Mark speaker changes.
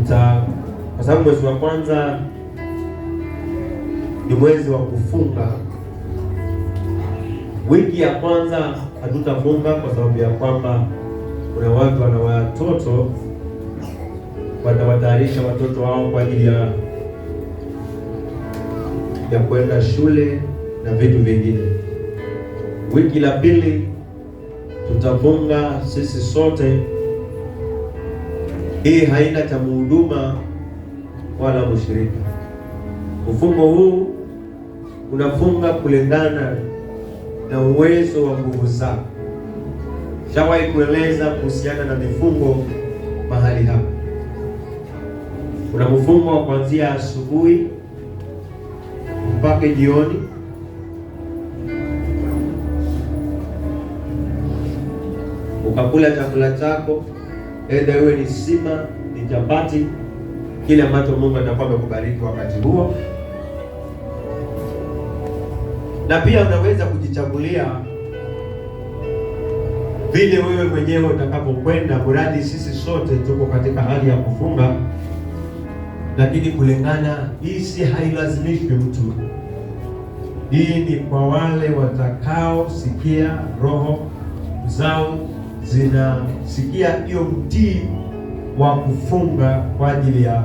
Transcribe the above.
Speaker 1: kwa sababu mwezi wa kwanza ni mwezi wa kufunga. Wiki ya kwanza hatutafunga kwa sababu ya kwamba kuna watu wana watoto, watawatayarisha watoto wao kwa ajili ya kwenda shule na vitu vingine. Wiki la pili tutafunga sisi sote. Hii haina cha mhuduma wala mshirika. Mfungo huu unafunga kulingana na uwezo wa nguvu zako. Shawahi kueleza kuhusiana na mifungo mahali hapa. Kuna mfungo wa kuanzia asubuhi mpaka jioni. Ukakula chakula chako, aidha iwe ni sima, ni chapati, kile ambacho Mungu atakuwa amekubariki wakati huo. Na pia unaweza kujichagulia vile wewe mwenyewe utakapokwenda, mradi sisi sote tuko katika hali ya kufunga, lakini kulingana, hii si hailazimishwi mtu. Hii ni kwa wale watakao sikia roho zao zinasikia hiyo mtii wa kufunga kwa ajili ya